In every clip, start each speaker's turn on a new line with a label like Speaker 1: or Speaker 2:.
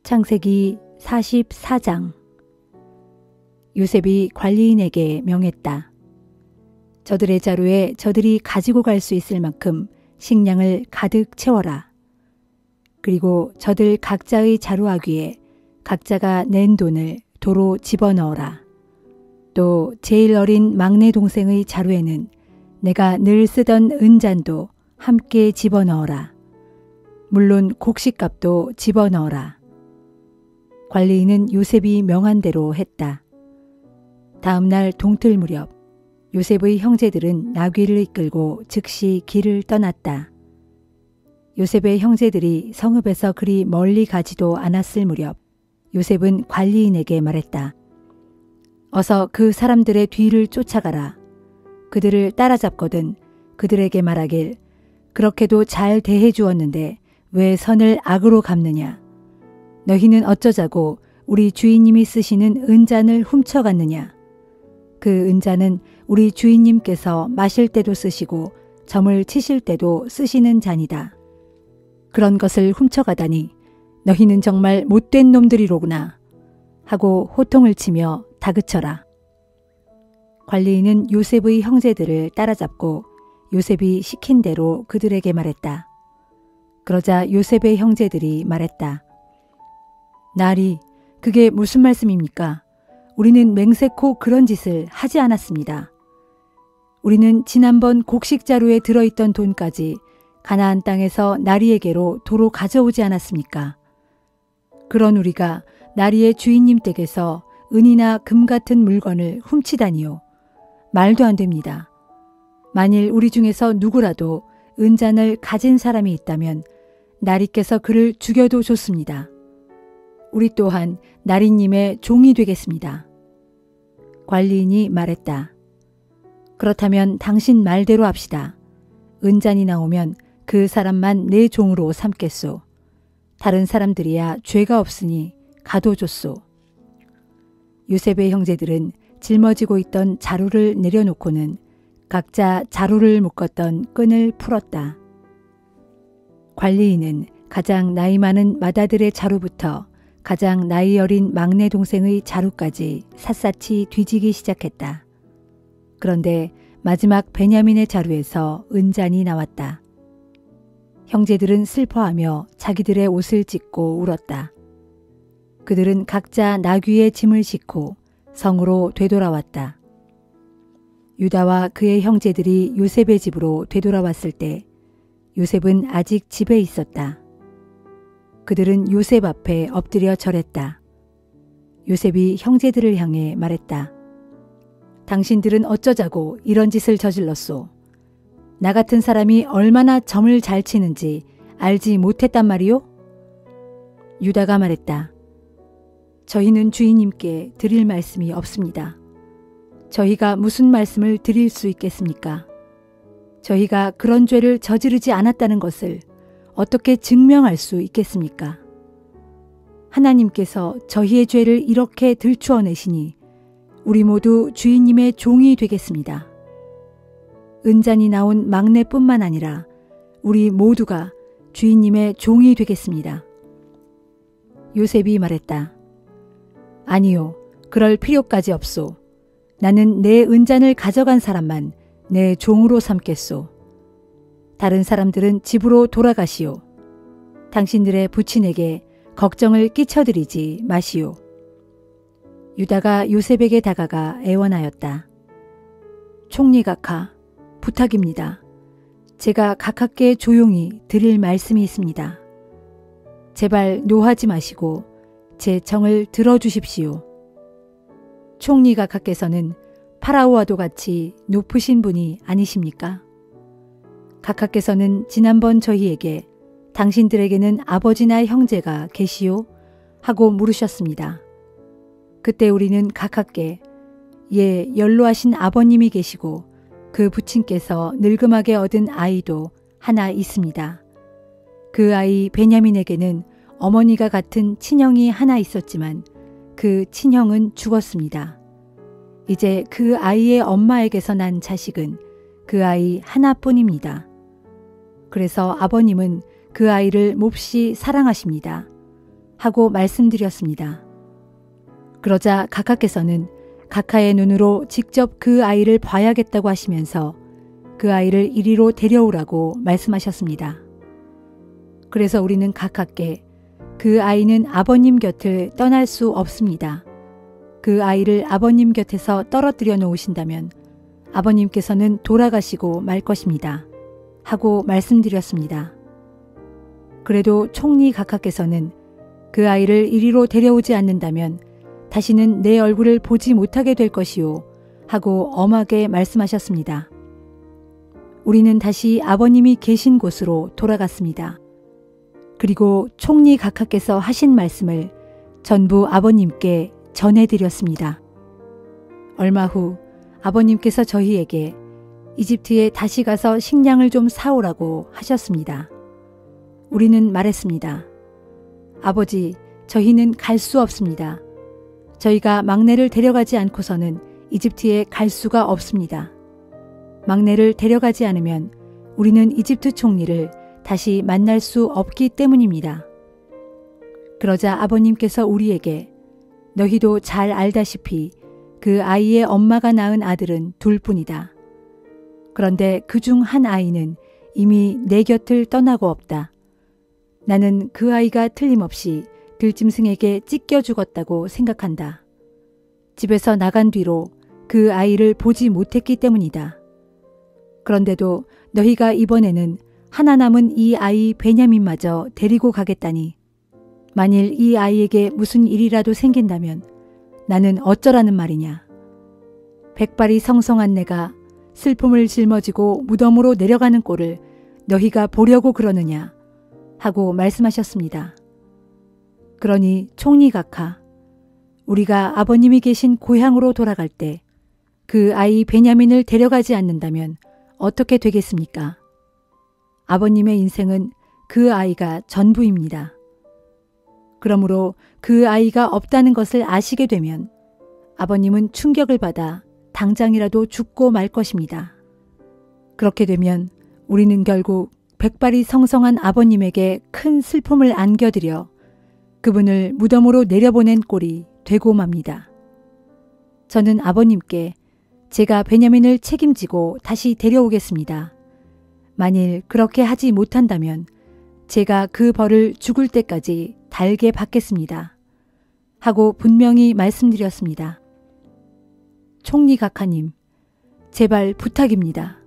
Speaker 1: 창세기 44장. 요셉이 관리인에게 명했다. 저들의 자루에 저들이 가지고 갈 수 있을 만큼 식량을 가득 채워라. 그리고 저들 각자의 자루아귀에 각자가 낸 돈을 도로 집어넣어라. 또 제일 어린 막내 동생의 자루에는 내가 늘 쓰던 은잔도 함께 집어넣어라. 물론 곡식값도 집어넣어라. 관리인은 요셉이 명한 대로 했다. 다음 날 동틀 무렵 요셉의 형제들은 나귀를 이끌고 즉시 길을 떠났다. 요셉의 형제들이 성읍에서 그리 멀리 가지도 않았을 무렵 요셉은 관리인에게 말했다. 어서 그 사람들의 뒤를 쫓아가라. 그들을 따라잡거든 그들에게 말하길 그렇게도 잘 대해 주었는데 왜 선을 악으로 갚느냐. 너희는 어쩌자고 우리 주인님이 쓰시는 은잔을 훔쳐갔느냐. 그 은잔은 우리 주인님께서 마실 때도 쓰시고 점을 치실 때도 쓰시는 잔이다. 그런 것을 훔쳐가다니 너희는 정말 못된 놈들이로구나 하고 호통을 치며 다그쳐라. 관리인은 요셉의 형제들을 따라잡고 요셉이 시킨 대로 그들에게 말했다. 그러자 요셉의 형제들이 말했다. 나리, 그게 무슨 말씀입니까? 우리는 맹세코 그런 짓을 하지 않았습니다. 우리는 지난번 곡식자루에 들어있던 돈까지 가나안 땅에서 나리에게로 도로 가져오지 않았습니까? 그런 우리가 나리의 주인님 댁에서 은이나 금 같은 물건을 훔치다니요. 말도 안 됩니다. 만일 우리 중에서 누구라도 은잔을 가진 사람이 있다면 나리께서 그를 죽여도 좋습니다. 우리 또한 나리님의 종이 되겠습니다. 관리인이 말했다. 그렇다면 당신 말대로 합시다. 은잔이 나오면 그 사람만 내 종으로 삼겠소. 다른 사람들이야 죄가 없으니 가둬줬소. 요셉의 형제들은 짊어지고 있던 자루를 내려놓고는 각자 자루를 묶었던 끈을 풀었다. 관리인은 가장 나이 많은 맏아들의 자루부터 가장 나이 어린 막내 동생의 자루까지 샅샅이 뒤지기 시작했다. 그런데 마지막 베냐민의 자루에서 은잔이 나왔다. 형제들은 슬퍼하며 자기들의 옷을 찢고 울었다. 그들은 각자 나귀의 짐을 싣고 성으로 되돌아왔다. 유다와 그의 형제들이 요셉의 집으로 되돌아왔을 때 요셉은 아직 집에 있었다. 그들은 요셉 앞에 엎드려 절했다. 요셉이 형제들을 향해 말했다. 당신들은 어쩌자고 이런 짓을 저질렀소. 나 같은 사람이 얼마나 점을 잘 치는지 알지 못했단 말이오? 유다가 말했다. 저희는 주인님께 드릴 말씀이 없습니다. 저희가 무슨 말씀을 드릴 수 있겠습니까? 저희가 그런 죄를 저지르지 않았다는 것을 어떻게 증명할 수 있겠습니까? 하나님께서 저희의 죄를 이렇게 들추어내시니 우리 모두 주인님의 종이 되겠습니다. 은잔이 나온 막내뿐만 아니라 우리 모두가 주인님의 종이 되겠습니다. 요셉이 말했다. 아니요, 그럴 필요까지 없소. 나는 내 은잔을 가져간 사람만 내 종으로 삼겠소. 다른 사람들은 집으로 돌아가시오. 당신들의 부친에게 걱정을 끼쳐드리지 마시오. 유다가 요셉에게 다가가 애원하였다. 총리 각하, 부탁입니다. 제가 각하께 조용히 드릴 말씀이 있습니다. 제발 노하지 마시고 제 청을 들어주십시오. 총리 각하께서는 파라오와도 같이 높으신 분이 아니십니까? 각하께서는 지난번 저희에게 당신들에게는 아버지나 형제가 계시오? 하고 물으셨습니다. 그때 우리는 각하께 예, 연로하신 아버님이 계시고 그 부친께서 늙음하게 얻은 아이도 하나 있습니다. 그 아이 베냐민에게는 어머니가 같은 친형이 하나 있었지만 그 친형은 죽었습니다. 이제 그 아이의 엄마에게서 난 자식은 그 아이 하나뿐입니다. 그래서 아버님은 그 아이를 몹시 사랑하십니다. 하고 말씀드렸습니다. 그러자 각하께서는 각하의 눈으로 직접 그 아이를 봐야겠다고 하시면서 그 아이를 이리로 데려오라고 말씀하셨습니다. 그래서 우리는 각하께 그 아이는 아버님 곁을 떠날 수 없습니다. 그 아이를 아버님 곁에서 떨어뜨려 놓으신다면 아버님께서는 돌아가시고 말 것입니다. 하고 말씀드렸습니다. 그래도 총리 각하께서는 그 아이를 이리로 데려오지 않는다면 다시는 내 얼굴을 보지 못하게 될 것이요. 하고 엄하게 말씀하셨습니다. 우리는 다시 아버님이 계신 곳으로 돌아갔습니다. 그리고 총리 각하께서 하신 말씀을 전부 아버님께 전해드렸습니다. 얼마 후 아버님께서 저희에게 이집트에 다시 가서 식량을 좀 사오라고 하셨습니다. 우리는 말했습니다. 아버지, 저희는 갈 수 없습니다. 저희가 막내를 데려가지 않고서는 이집트에 갈 수가 없습니다. 막내를 데려가지 않으면 우리는 이집트 총리를 다시 만날 수 없기 때문입니다. 그러자 아버님께서 우리에게 너희도 잘 알다시피 그 아이의 엄마가 낳은 아들은 둘뿐이다. 그런데 그중 한 아이는 이미 내 곁을 떠나고 없다. 나는 그 아이가 틀림없이 들짐승에게 찢겨 죽었다고 생각한다. 집에서 나간 뒤로 그 아이를 보지 못했기 때문이다. 그런데도 너희가 이번에는 하나 남은 이 아이 베냐민마저 데리고 가겠다니 만일 이 아이에게 무슨 일이라도 생긴다면 나는 어쩌라는 말이냐. 백발이 성성한 내가 슬픔을 짊어지고 무덤으로 내려가는 꼴을 너희가 보려고 그러느냐 하고 말씀하셨습니다. 그러니 총리 각하, 우리가 아버님이 계신 고향으로 돌아갈 때 그 아이 베냐민을 데려가지 않는다면 어떻게 되겠습니까? 아버님의 인생은 그 아이가 전부입니다. 그러므로 그 아이가 없다는 것을 아시게 되면 아버님은 충격을 받아 당장이라도 죽고 말 것입니다. 그렇게 되면 우리는 결국 백발이 성성한 아버님에게 큰 슬픔을 안겨드려 그분을 무덤으로 내려보낸 꼴이 되고 맙니다. 저는 아버님께 제가 베냐민을 책임지고 다시 데려오겠습니다. 만일 그렇게 하지 못한다면 제가 그 벌을 죽을 때까지 달게 받겠습니다. 하고 분명히 말씀드렸습니다. 총리 각하님, 제발 부탁입니다.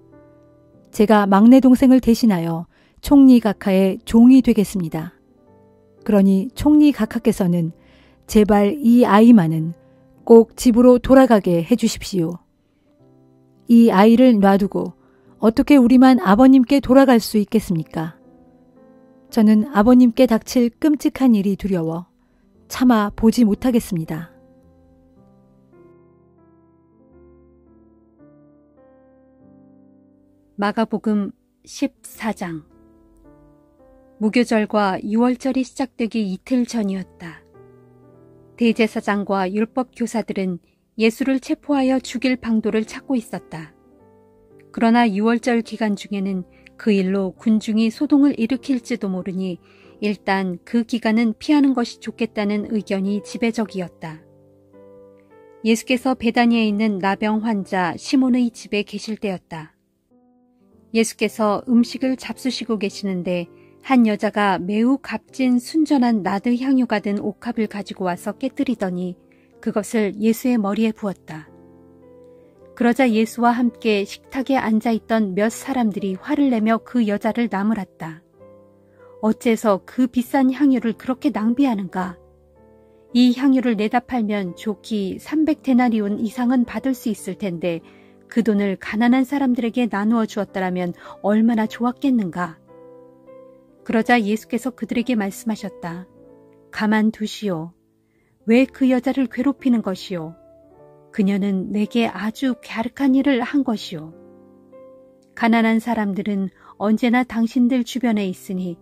Speaker 1: 제가 막내 동생을 대신하여 총리 각하의 종이 되겠습니다. 그러니 총리 각하께서는 제발 이 아이만은 꼭 집으로 돌아가게 해주십시오. 이 아이를 놔두고 어떻게 우리만 아버님께 돌아갈 수 있겠습니까? 저는 아버님께 닥칠 끔찍한 일이 두려워 차마 보지 못하겠습니다.
Speaker 2: 마가복음 14장. 무교절과 유월절이 시작되기 이틀 전이었다. 대제사장과 율법 교사들은 예수를 체포하여 죽일 방도를 찾고 있었다. 그러나 유월절 기간 중에는 그 일로 군중이 소동을 일으킬지도 모르니 일단 그 기간은 피하는 것이 좋겠다는 의견이 지배적이었다. 예수께서 베다니에 있는 나병 환자 시몬의 집에 계실 때였다. 예수께서 음식을 잡수시고 계시는데 한 여자가 매우 값진 순전한 나드 향유가 든 옥합을 가지고 와서 깨뜨리더니 그것을 예수의 머리에 부었다. 그러자 예수와 함께 식탁에 앉아있던 몇 사람들이 화를 내며 그 여자를 나무랐다. 어째서 그 비싼 향유를 그렇게 낭비하는가? 이 향유를 내다 팔면 좋기 300데나리온 이상은 받을 수 있을 텐데 그 돈을 가난한 사람들에게 나누어 주었더라면 얼마나 좋았겠는가? 그러자 예수께서 그들에게 말씀하셨다. 가만두시오. 왜 그 여자를 괴롭히는 것이오? 그녀는 내게 아주 갸륵한 일을 한 것이오. 가난한 사람들은 언제나 당신들 주변에 있으니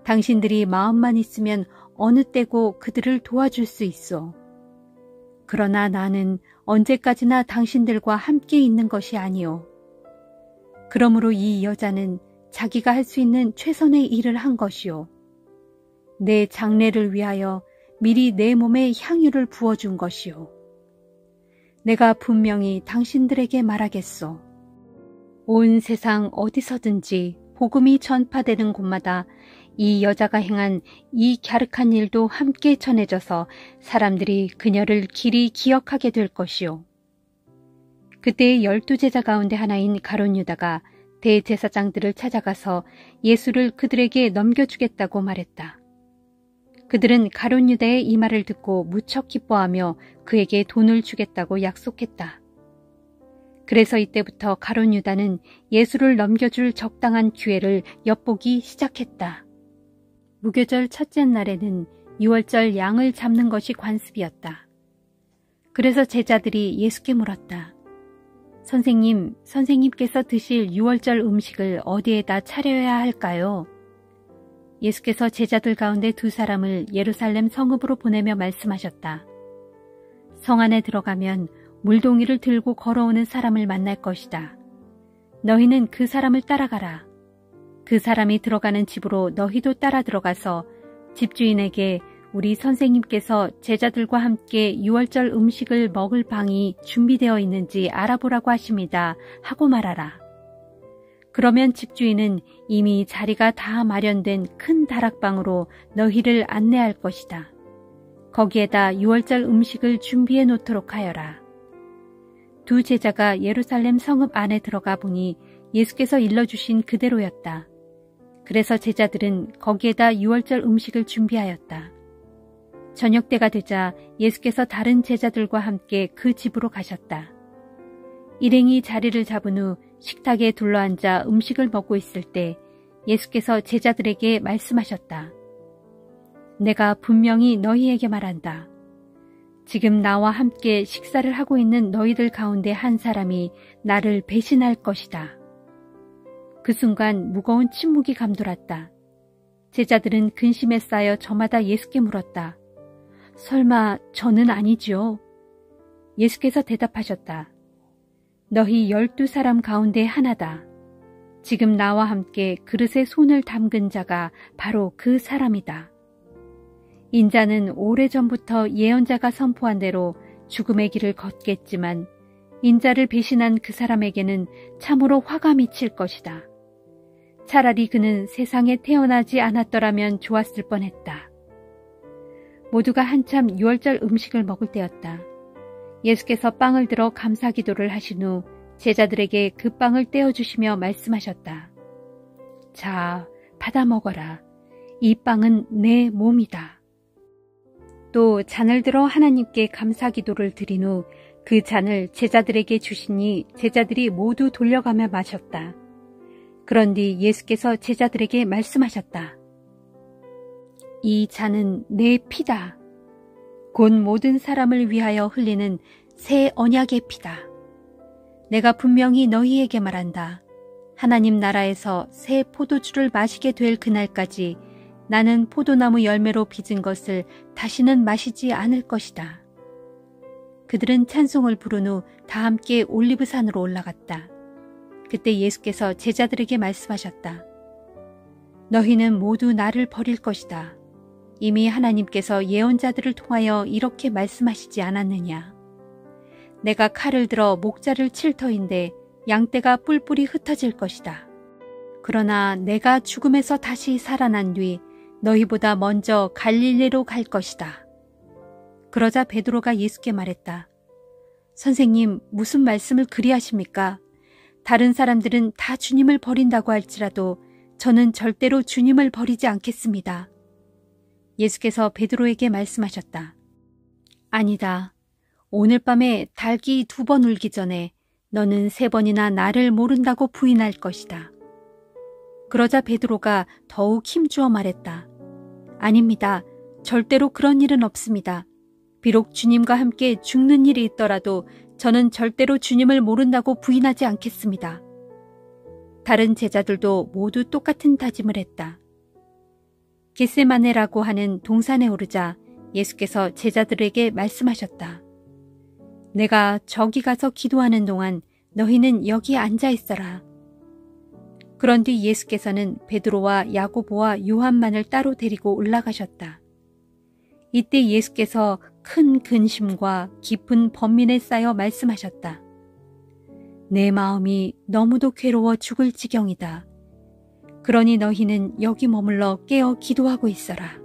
Speaker 2: 당신들이 마음만 있으면 어느 때고 그들을 도와줄 수 있어. 그러나 나는 언제까지나 당신들과 함께 있는 것이 아니오. 그러므로 이 여자는 자기가 할 수 있는 최선의 일을 한 것이오. 내 장례를 위하여 미리 내 몸에 향유를 부어준 것이요. 내가 분명히 당신들에게 말하겠소. 온 세상 어디서든지 복음이 전파되는 곳마다 이 여자가 행한 이 갸륵한 일도 함께 전해져서 사람들이 그녀를 길이 기억하게 될 것이요. 그때 12제자 가운데 하나인 가룟 유다가 대제사장들을 찾아가서 예수를 그들에게 넘겨주겠다고 말했다. 그들은 가룟 유다의 이 말을 듣고 무척 기뻐하며 그에게 돈을 주겠다고 약속했다. 그래서 이때부터 가룟 유다는 예수를 넘겨줄 적당한 기회를 엿보기 시작했다. 무교절 첫째 날에는 유월절 양을 잡는 것이 관습이었다. 그래서 제자들이 예수께 물었다. 선생님께서 드실 유월절 음식을 어디에다 차려야 할까요? 예수께서 제자들 가운데 2사람을 예루살렘 성읍으로 보내며 말씀하셨다. 성 안에 들어가면 물동이를 들고 걸어오는 사람을 만날 것이다. 너희는 그 사람을 따라가라. 그 사람이 들어가는 집으로 너희도 따라 들어가서 집주인에게 우리 선생님께서 제자들과 함께 유월절 음식을 먹을 방이 준비되어 있는지 알아보라고 하십니다. 하고 말하라. 그러면 집주인은 이미 자리가 다 마련된 큰 다락방으로 너희를 안내할 것이다. 거기에다 유월절 음식을 준비해 놓도록 하여라. 2 제자가 예루살렘 성읍 안에 들어가 보니 예수께서 일러주신 그대로였다. 그래서 제자들은 거기에다 유월절 음식을 준비하였다. 저녁 때가 되자 예수께서 다른 제자들과 함께 그 집으로 가셨다. 일행이 자리를 잡은 후 식탁에 둘러앉아 음식을 먹고 있을 때 예수께서 제자들에게 말씀하셨다. 내가 분명히 너희에게 말한다. 지금 나와 함께 식사를 하고 있는 너희들 가운데 한 사람이 나를 배신할 것이다. 그 순간 무거운 침묵이 감돌았다. 제자들은 근심에 쌓여 저마다 예수께 물었다. 설마 저는 아니지요? 예수께서 대답하셨다. 너희 12사람 가운데 하나다. 지금 나와 함께 그릇에 손을 담근 자가 바로 그 사람이다. 인자는 오래전부터 예언자가 선포한 대로 죽음의 길을 걷겠지만 인자를 배신한 그 사람에게는 참으로 화가 미칠 것이다. 차라리 그는 세상에 태어나지 않았더라면 좋았을 뻔했다. 모두가 한참 유월절 음식을 먹을 때였다. 예수께서 빵을 들어 감사기도를 하신 후 제자들에게 그 빵을 떼어주시며 말씀하셨다. 자, 받아 먹어라. 이 빵은 내 몸이다. 또 잔을 들어 하나님께 감사기도를 드린 후 그 잔을 제자들에게 주시니 제자들이 모두 돌려가며 마셨다. 그런 뒤 예수께서 제자들에게 말씀하셨다. 이 잔은 내 피다. 곧 모든 사람을 위하여 흘리는 새 언약의 피다. 내가 분명히 너희에게 말한다. 하나님 나라에서 새 포도주를 마시게 될 그날까지 나는 포도나무 열매로 빚은 것을 다시는 마시지 않을 것이다. 그들은 찬송을 부른 후 다 함께 올리브산으로 올라갔다. 그때 예수께서 제자들에게 말씀하셨다. 너희는 모두 나를 버릴 것이다. 이미 하나님께서 예언자들을 통하여 이렇게 말씀하시지 않았느냐. 내가 칼을 들어 목자를 칠 터인데 양떼가 뿔뿔이 흩어질 것이다. 그러나 내가 죽음에서 다시 살아난 뒤 너희보다 먼저 갈릴리로 갈 것이다. 그러자 베드로가 예수께 말했다. 선생님, 무슨 말씀을 그리 하십니까? 다른 사람들은 다 주님을 버린다고 할지라도 저는 절대로 주님을 버리지 않겠습니다. 예수께서 베드로에게 말씀하셨다. 아니다. 오늘 밤에 닭이 2번 울기 전에 너는 3번이나 나를 모른다고 부인할 것이다. 그러자 베드로가 더욱 힘주어 말했다. 아닙니다. 절대로 그런 일은 없습니다. 비록 주님과 함께 죽는 일이 있더라도 저는 절대로 주님을 모른다고 부인하지 않겠습니다. 다른 제자들도 모두 똑같은 다짐을 했다. 겟세마네라고 하는 동산에 오르자 예수께서 제자들에게 말씀하셨다. 내가 저기 가서 기도하는 동안 너희는 여기 앉아 있어라. 그런 뒤 예수께서는 베드로와 야고보와 요한만을 따로 데리고 올라가셨다. 이때 예수께서 큰 근심과 깊은 번민에 쌓여 말씀하셨다. 내 마음이 너무도 괴로워 죽을 지경이다. 그러니 너희는 여기 머물러 깨어 기도하고 있어라.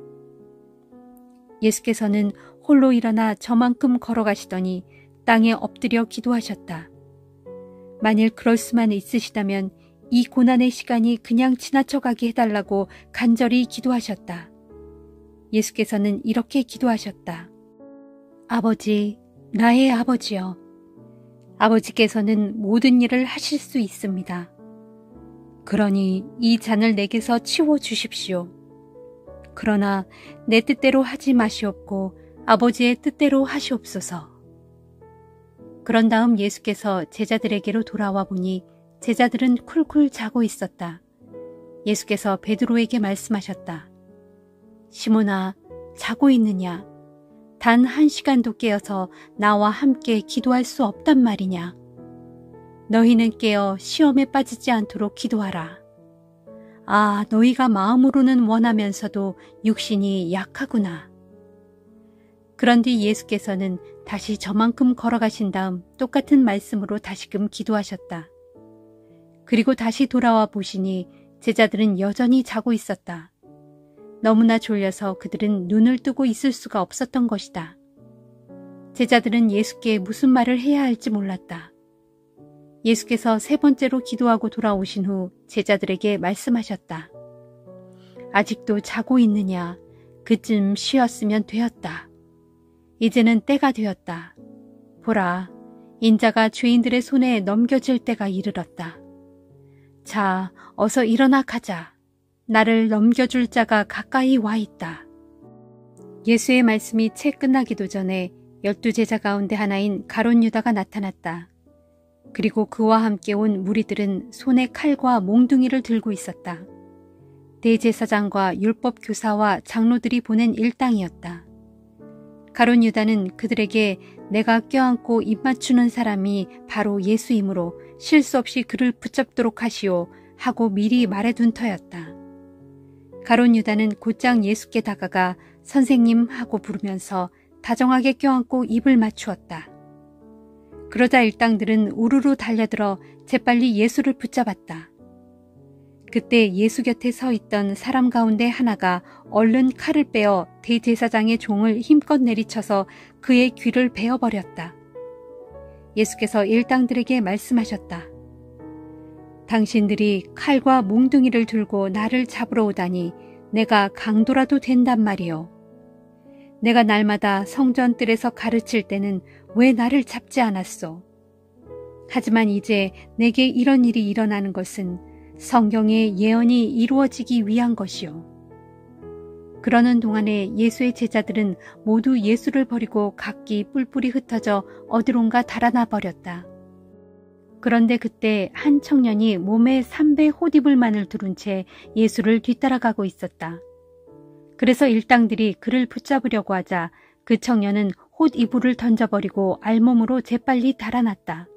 Speaker 2: 예수께서는 홀로 일어나 저만큼 걸어가시더니 땅에 엎드려 기도하셨다. 만일 그럴 수만 있으시다면 이 고난의 시간이 그냥 지나쳐가게 해달라고 간절히 기도하셨다. 예수께서는 이렇게 기도하셨다. 아버지, 나의 아버지여. 아버지께서는 모든 일을 하실 수 있습니다. 그러니 이 잔을 내게서 치워주십시오. 그러나 내 뜻대로 하지 마시옵고 아버지의 뜻대로 하시옵소서. 그런 다음 예수께서 제자들에게로 돌아와 보니 제자들은 쿨쿨 자고 있었다. 예수께서 베드로에게 말씀하셨다. 시몬아, 자고 있느냐? 단 1시간도 깨어서 나와 함께 기도할 수 없단 말이냐? 너희는 깨어 시험에 빠지지 않도록 기도하라. 아, 너희가 마음으로는 원하면서도 육신이 약하구나. 그런 뒤 예수께서는 다시 저만큼 걸어가신 다음 똑같은 말씀으로 다시금 기도하셨다. 그리고 다시 돌아와 보시니 제자들은 여전히 자고 있었다. 너무나 졸려서 그들은 눈을 뜨고 있을 수가 없었던 것이다. 제자들은 예수께 무슨 말을 해야 할지 몰랐다. 예수께서 3번째로 기도하고 돌아오신 후 제자들에게 말씀하셨다. 아직도 자고 있느냐? 그쯤 쉬었으면 되었다. 이제는 때가 되었다. 보라, 인자가 죄인들의 손에 넘겨질 때가 이르렀다. 자, 어서 일어나 가자. 나를 넘겨줄 자가 가까이 와 있다. 예수의 말씀이 채 끝나기도 전에 12제자 가운데 하나인 가룟 유다가 나타났다. 그리고 그와 함께 온 무리들은 손에 칼과 몽둥이를 들고 있었다. 대제사장과 율법교사와 장로들이 보낸 일당이었다. 가룟 유다는 그들에게 내가 껴안고 입맞추는 사람이 바로 예수이므로 실수 없이 그를 붙잡도록 하시오 하고 미리 말해둔 터였다. 가룟 유다는 곧장 예수께 다가가 선생님 하고 부르면서 다정하게 껴안고 입을 맞추었다. 그러자 일당들은 우르르 달려들어 재빨리 예수를 붙잡았다. 그때 예수 곁에 서 있던 사람 가운데 하나가 얼른 칼을 빼어 대제사장의 종을 힘껏 내리쳐서 그의 귀를 베어버렸다. 예수께서 일당들에게 말씀하셨다. 당신들이 칼과 몽둥이를 들고 나를 잡으러 오다니 내가 강도라도 된단 말이오. 내가 날마다 성전 뜰에서 가르칠 때는 왜 나를 잡지 않았소? 하지만 이제 내게 이런 일이 일어나는 것은 성경의 예언이 이루어지기 위한 것이요. 그러는 동안에 예수의 제자들은 모두 예수를 버리고 각기 뿔뿔이 흩어져 어디론가 달아나 버렸다. 그런데 그때 한 청년이 몸에 3배 홑이불만을 두른 채 예수를 뒤따라가고 있었다. 그래서 일당들이 그를 붙잡으려고 하자 그 청년은 홑이불을 던져버리고 알몸으로 재빨리 달아났다.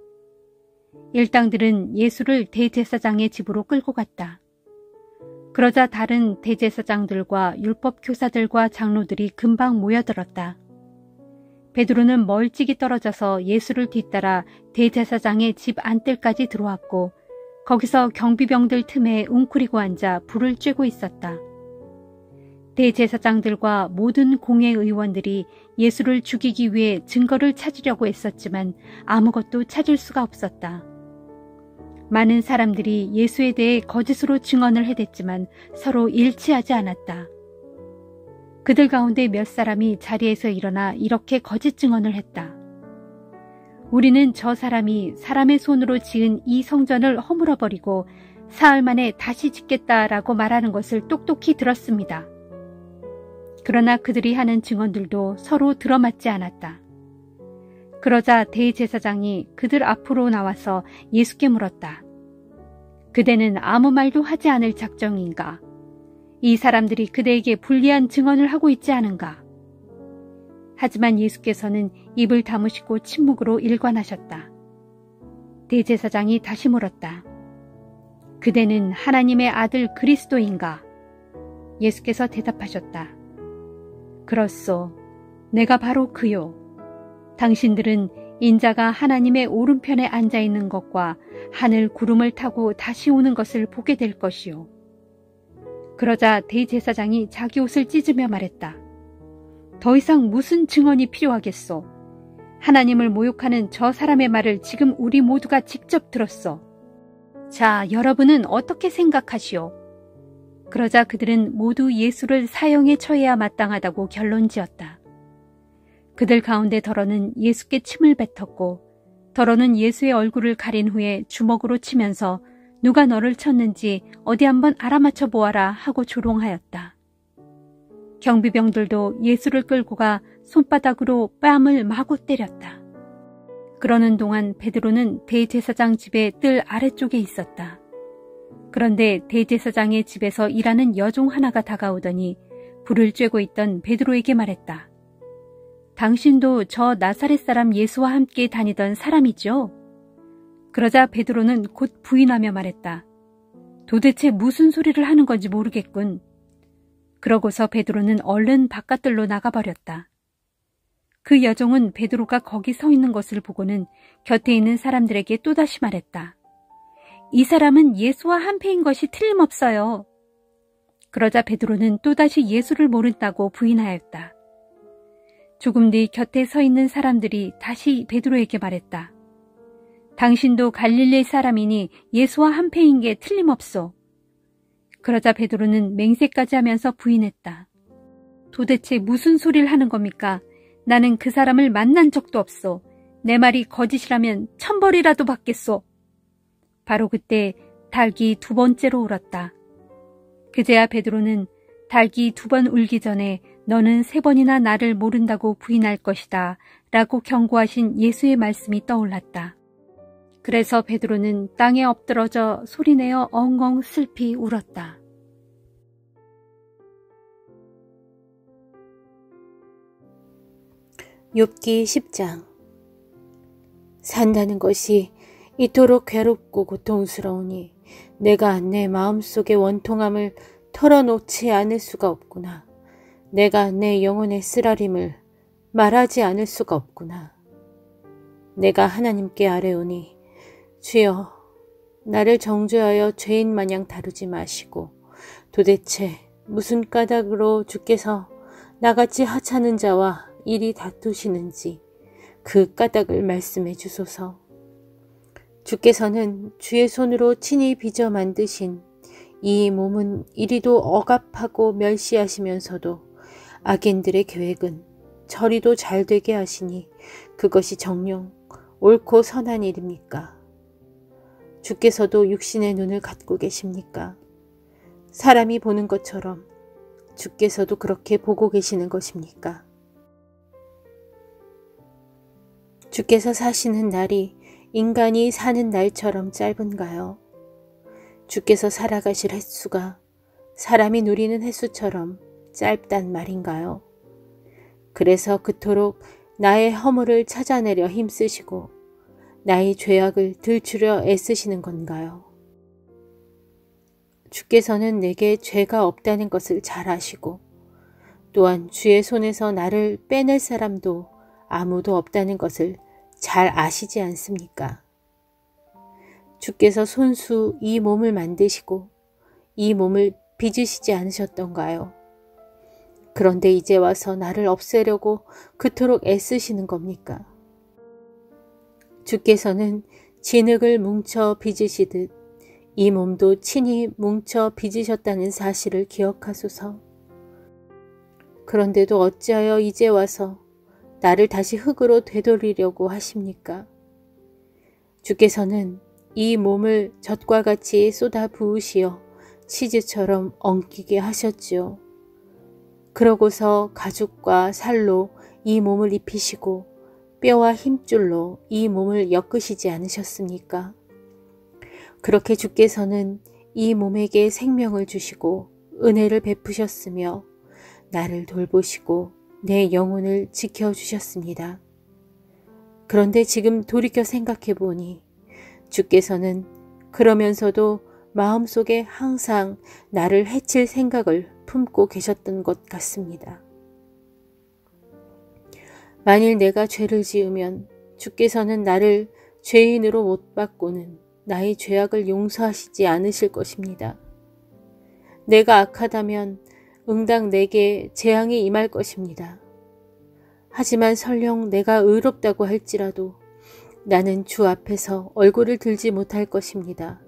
Speaker 2: 일당들은 예수를 대제사장의 집으로 끌고 갔다. 그러자 다른 대제사장들과 율법교사들과 장로들이 금방 모여들었다. 베드로는 멀찍이 떨어져서 예수를 뒤따라 대제사장의 집 안뜰까지 들어왔고 거기서 경비병들 틈에 웅크리고 앉아 불을 쬐고 있었다. 대제사장들과 모든 공회의원들이 예수를 죽이기 위해 증거를 찾으려고 애썼지만 아무것도 찾을 수가 없었다. 많은 사람들이 예수에 대해 거짓으로 증언을 해댔지만 서로 일치하지 않았다. 그들 가운데 몇 사람이 자리에서 일어나 이렇게 거짓 증언을 했다. 우리는 저 사람이 사람의 손으로 지은 이 성전을 허물어버리고 사흘 만에 다시 짓겠다라고 말하는 것을 똑똑히 들었습니다. 그러나 그들이 하는 증언들도 서로 들어맞지 않았다. 그러자 대제사장이 그들 앞으로 나와서 예수께 물었다. 그대는 아무 말도 하지 않을 작정인가? 이 사람들이 그대에게 불리한 증언을 하고 있지 않은가? 하지만 예수께서는 입을 다무시고 침묵으로 일관하셨다. 대제사장이 다시 물었다. 그대는 하나님의 아들 그리스도인가? 예수께서 대답하셨다. 그렇소. 내가 바로 그요. 당신들은 인자가 하나님의 오른편에 앉아 있는 것과 하늘 구름을 타고 다시 오는 것을 보게 될 것이요. 그러자 대제사장이 자기 옷을 찢으며 말했다. 더 이상 무슨 증언이 필요하겠소? 하나님을 모욕하는 저 사람의 말을 지금 우리 모두가 직접 들었소. 자, 여러분은 어떻게 생각하시오? 그러자 그들은 모두 예수를 사형에 처해야 마땅하다고 결론지었다. 그들 가운데 더러는 예수께 침을 뱉었고 더러는 예수의 얼굴을 가린 후에 주먹으로 치면서 누가 너를 쳤는지 어디 한번 알아맞혀 보아라 하고 조롱하였다. 경비병들도 예수를 끌고 가 손바닥으로 뺨을 마구 때렸다. 그러는 동안 베드로는 대제사장 집의 뜰 아래쪽에 있었다. 그런데 대제사장의 집에서 일하는 여종 하나가 다가오더니 불을 쬐고 있던 베드로에게 말했다. 당신도 저 나사렛 사람 예수와 함께 다니던 사람이죠? 그러자 베드로는 곧 부인하며 말했다. 도대체 무슨 소리를 하는 건지 모르겠군. 그러고서 베드로는 얼른 바깥들로 나가버렸다. 그 여종은 베드로가 거기 서 있는 것을 보고는 곁에 있는 사람들에게 또다시 말했다. 이 사람은 예수와 한패인 것이 틀림없어요. 그러자 베드로는 또다시 예수를 모른다고 부인하였다. 조금 뒤 곁에 서 있는 사람들이 다시 베드로에게 말했다. 당신도 갈릴리 사람이니 예수와 한패인 게 틀림없소. 그러자 베드로는 맹세까지 하면서 부인했다. 도대체 무슨 소리를 하는 겁니까? 나는 그 사람을 만난 적도 없소. 내 말이 거짓이라면 천벌이라도 받겠소. 바로 그때 닭이 두 번째로 울었다. 그제야 베드로는 닭이 두 번 울기 전에 너는 세 번이나 나를 모른다고 부인할 것이다 라고 경고하신 예수의 말씀이 떠올랐다. 그래서 베드로는 땅에 엎드러져 소리내어 엉엉 슬피 울었다.
Speaker 3: 욥기 10장. 산다는 것이 이토록 괴롭고 고통스러우니 내가 내 마음속의 원통함을 털어놓지 않을 수가 없구나. 내가 내 영혼의 쓰라림을 말하지 않을 수가 없구나. 내가 하나님께 아뢰오니 주여 나를 정죄하여 죄인 마냥 다루지 마시고 도대체 무슨 까닭으로 주께서 나같이 하찮은 자와 이리 다투시는지 그 까닭을 말씀해 주소서. 주께서는 주의 손으로 친히 빚어 만드신 이 몸은 이리도 억압하고 멸시하시면서도 악인들의 계획은 저리도 잘되게 하시니 그것이 정녕 옳고 선한 일입니까? 주께서도 육신의 눈을 갖고 계십니까? 사람이 보는 것처럼 주께서도 그렇게 보고 계시는 것입니까? 주께서 사시는 날이 인간이 사는 날처럼 짧은가요? 주께서 살아가실 횟수가 사람이 누리는 횟수처럼 짧단 말인가요? 그래서 그토록 나의 허물을 찾아내려 힘쓰시고 나의 죄악을 들추려 애쓰시는 건가요? 주께서는 내게 죄가 없다는 것을 잘 아시고 또한 주의 손에서 나를 빼낼 사람도 아무도 없다는 것을 잘 아시지 않습니까? 주께서 손수 이 몸을 만드시고 이 몸을 빚으시지 않으셨던가요? 그런데 이제 와서 나를 없애려고 그토록 애쓰시는 겁니까? 주께서는 진흙을 뭉쳐 빚으시듯 이 몸도 친히 뭉쳐 빚으셨다는 사실을 기억하소서. 그런데도 어찌하여 이제 와서 나를 다시 흙으로 되돌리려고 하십니까? 주께서는 이 몸을 젖과 같이 쏟아 부으시어 치즈처럼 엉키게 하셨지요. 그러고서 가죽과 살로 이 몸을 입히시고 뼈와 힘줄로 이 몸을 엮으시지 않으셨습니까? 그렇게 주께서는 이 몸에게 생명을 주시고 은혜를 베푸셨으며 나를 돌보시고 내 영혼을 지켜주셨습니다. 그런데 지금 돌이켜 생각해 보니 주께서는 그러면서도 마음속에 항상 나를 해칠 생각을 품고 계셨던 것 같습니다. 만일 내가 죄를 지으면 주께서는 나를 죄인으로 못 받고는 나의 죄악을 용서하시지 않으실 것입니다. 내가 악하다면 응당 내게 재앙이 임할 것입니다. 하지만 설령 내가 의롭다고 할지라도 나는 주 앞에서 얼굴을 들지 못할 것입니다.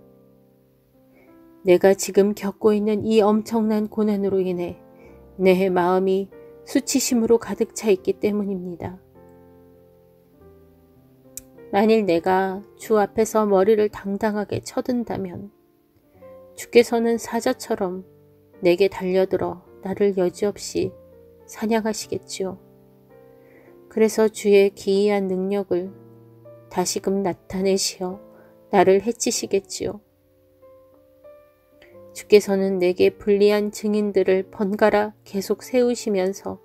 Speaker 3: 내가 지금 겪고 있는 이 엄청난 고난으로 인해 내 마음이 수치심으로 가득 차 있기 때문입니다. 만일 내가 주 앞에서 머리를 당당하게 쳐든다면 주께서는 사자처럼 내게 달려들어 나를 여지없이 사냥하시겠지요. 그래서 주의 기이한 능력을 다시금 나타내시어 나를 해치시겠지요. 주께서는 내게 불리한 증인들을 번갈아 계속 세우시면서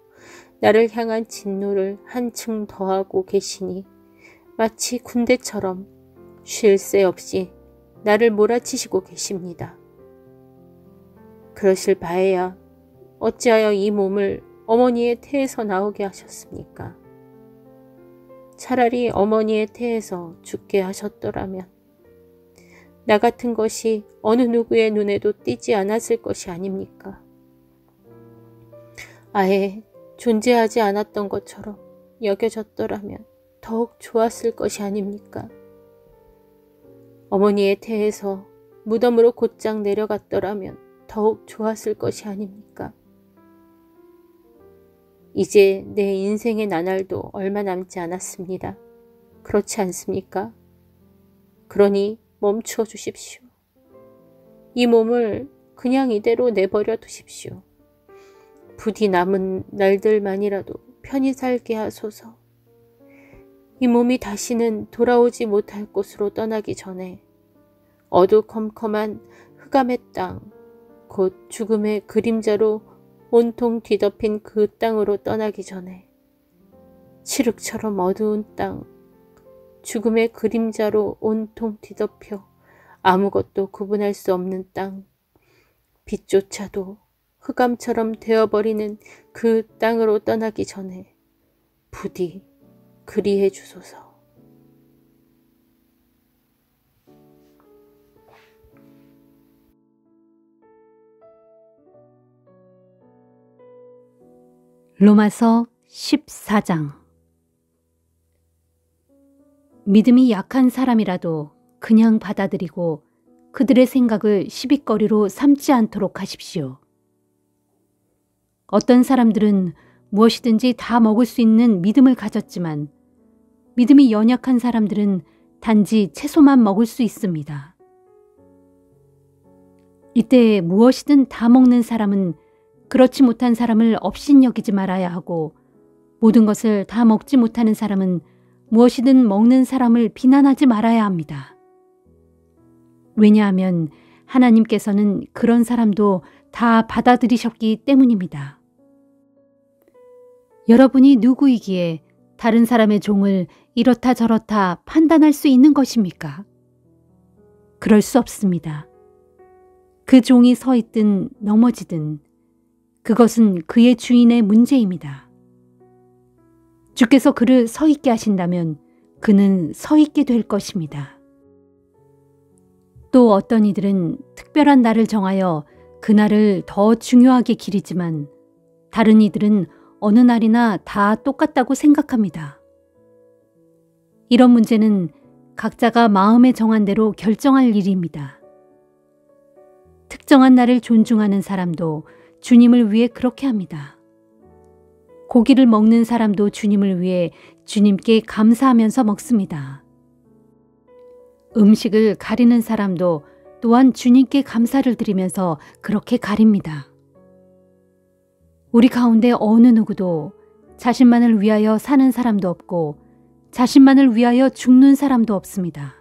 Speaker 3: 나를 향한 진노를 한층 더하고 계시니 마치 군대처럼 쉴 새 없이 나를 몰아치시고 계십니다. 그러실 바에야 어찌하여 이 몸을 어머니의 태에서 나오게 하셨습니까? 차라리 어머니의 태에서 죽게 하셨더라면 나 같은 것이 어느 누구의 눈에도 띄지 않았을 것이 아닙니까? 아예 존재하지 않았던 것처럼 여겨졌더라면 더욱 좋았을 것이 아닙니까? 어머니의 태에서 무덤으로 곧장 내려갔더라면 더욱 좋았을 것이 아닙니까? 이제 내 인생의 나날도 얼마 남지 않았습니다. 그렇지 않습니까? 그러니 멈춰 주십시오. 이 몸을 그냥 이대로 내버려 두십시오. 부디 남은 날들만이라도 편히 살게 하소서. 이 몸이 다시는 돌아오지 못할 곳으로 떠나기 전에 어두컴컴한 흑암의 땅, 곧 죽음의 그림자로 온통 뒤덮인 그 땅으로 떠나기 전에 칠흑처럼 어두운 땅, 죽음의 그림자로 온통 뒤덮여 아무것도 구분할 수 없는 땅, 빛조차도 흑암처럼 되어버리는 그 땅으로 떠나기 전에 부디 그리해 주소서.
Speaker 2: 로마서 14장. 믿음이 약한 사람이라도 그냥 받아들이고 그들의 생각을 시비거리로 삼지 않도록 하십시오. 어떤 사람들은 무엇이든지 다 먹을 수 있는 믿음을 가졌지만 믿음이 연약한 사람들은 단지 채소만 먹을 수 있습니다. 이때 무엇이든 다 먹는 사람은 그렇지 못한 사람을 업신여기지 말아야 하고 모든 것을 다 먹지 못하는 사람은 무엇이든 먹는 사람을 비난하지 말아야 합니다. 왜냐하면 하나님께서는 그런 사람도 다 받아들이셨기 때문입니다. 여러분이 누구이기에 다른 사람의 종을 이렇다 저렇다 판단할 수 있는 것입니까? 그럴 수 없습니다. 그 종이 서 있든 넘어지든 그것은 그의 주인의 문제입니다. 주께서 그를 서 있게 하신다면 그는 서 있게 될 것입니다. 또 어떤 이들은 특별한 날을 정하여 그 날을 더 중요하게 기리지만 다른 이들은 어느 날이나 다 똑같다고 생각합니다. 이런 문제는 각자가 마음에 정한 대로 결정할 일입니다. 특정한 날을 존중하는 사람도 주님을 위해 그렇게 합니다. 고기를 먹는 사람도 주님을 위해 주님께 감사하면서 먹습니다. 음식을 가리는 사람도 또한 주님께 감사를 드리면서 그렇게 가립니다. 우리 가운데 어느 누구도 자신만을 위하여 사는 사람도 없고 자신만을 위하여 죽는 사람도 없습니다.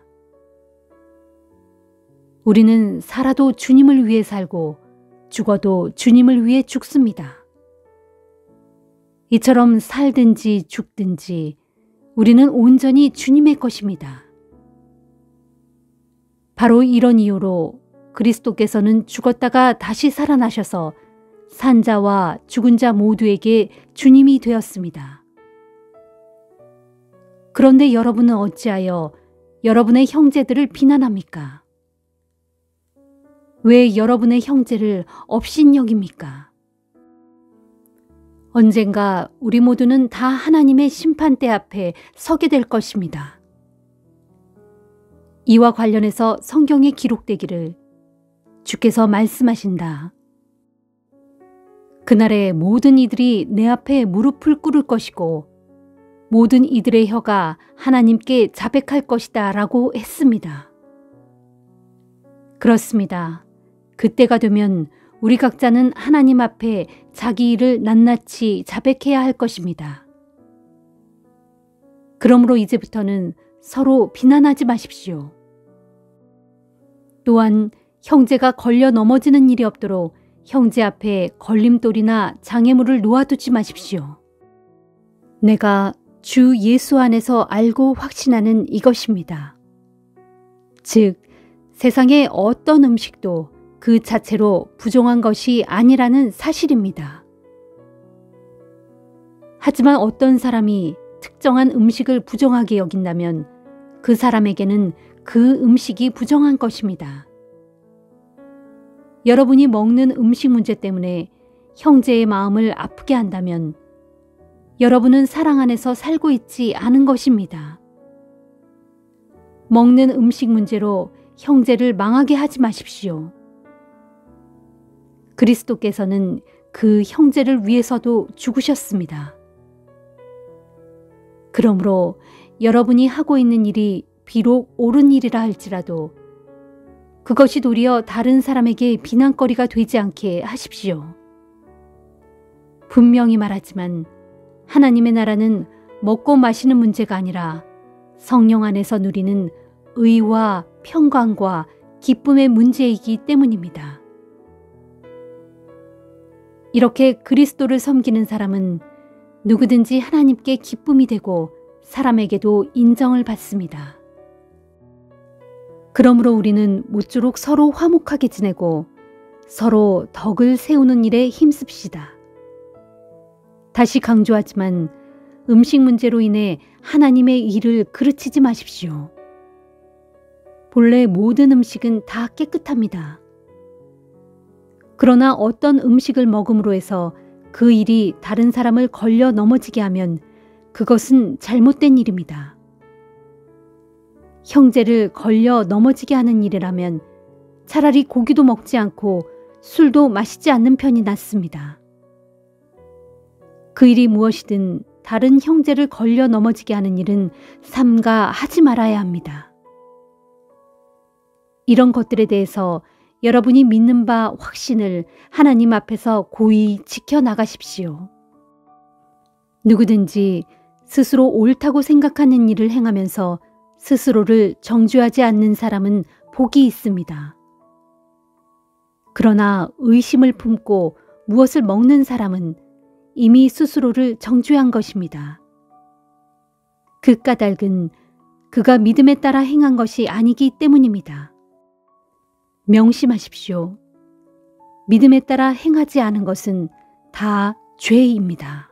Speaker 2: 우리는 살아도 주님을 위해 살고 죽어도 주님을 위해 죽습니다. 이처럼 살든지 죽든지 우리는 온전히 주님의 것입니다. 바로 이런 이유로 그리스도께서는 죽었다가 다시 살아나셔서 산자와 죽은 자 모두에게 주님이 되었습니다. 그런데 여러분은 어찌하여 여러분의 형제들을 비난합니까? 왜 여러분의 형제를 업신여깁니까? 언젠가 우리 모두는 다 하나님의 심판대 앞에 서게 될 것입니다. 이와 관련해서 성경에 기록되기를 주께서 말씀하신다. 그날에 모든 이들이 내 앞에 무릎을 꿇을 것이고 모든 이들의 혀가 하나님께 자백할 것이다 라고 했습니다. 그렇습니다. 그때가 되면 우리 각자는 하나님 앞에 자기 일을 낱낱이 자백해야 할 것입니다. 그러므로 이제부터는 서로 비난하지 마십시오. 또한 형제가 걸려 넘어지는 일이 없도록 형제 앞에 걸림돌이나 장애물을 놓아두지 마십시오. 내가 주 예수 안에서 알고 확신하는 이것입니다. 즉, 세상의 어떤 음식도 그 자체로 부정한 것이 아니라는 사실입니다. 하지만 어떤 사람이 특정한 음식을 부정하게 여긴다면 그 사람에게는 그 음식이 부정한 것입니다. 여러분이 먹는 음식 문제 때문에 형제의 마음을 아프게 한다면 여러분은 사랑 안에서 살고 있지 않은 것입니다. 먹는 음식 문제로 형제를 망하게 하지 마십시오. 그리스도께서는 그 형제를 위해서도 죽으셨습니다. 그러므로 여러분이 하고 있는 일이 비록 옳은 일이라 할지라도 그것이 도리어 다른 사람에게 비난거리가 되지 않게 하십시오. 분명히 말하지만 하나님의 나라는 먹고 마시는 문제가 아니라 성령 안에서 누리는 의와 평강과 기쁨의 문제이기 때문입니다. 이렇게 그리스도를 섬기는 사람은 누구든지 하나님께 기쁨이 되고 사람에게도 인정을 받습니다. 그러므로 우리는 모쪼록 서로 화목하게 지내고 서로 덕을 세우는 일에 힘씁시다. 다시 강조하지만 음식 문제로 인해 하나님의 일을 그르치지 마십시오. 본래 모든 음식은 다 깨끗합니다. 그러나 어떤 음식을 먹음으로 해서 그 일이 다른 사람을 걸려 넘어지게 하면 그것은 잘못된 일입니다. 형제를 걸려 넘어지게 하는 일이라면 차라리 고기도 먹지 않고 술도 마시지 않는 편이 낫습니다. 그 일이 무엇이든 다른 형제를 걸려 넘어지게 하는 일은 삼가하지 말아야 합니다. 이런 것들에 대해서 여러분이 믿는 바 확신을 하나님 앞에서 고이 지켜나가십시오. 누구든지 스스로 옳다고 생각하는 일을 행하면서 스스로를 정죄하지 않는 사람은 복이 있습니다. 그러나 의심을 품고 무엇을 먹는 사람은 이미 스스로를 정죄한 것입니다. 그 까닭은 그가 믿음에 따라 행한 것이 아니기 때문입니다. 명심하십시오. 믿음에 따라 행하지 않은 것은 다 죄입니다.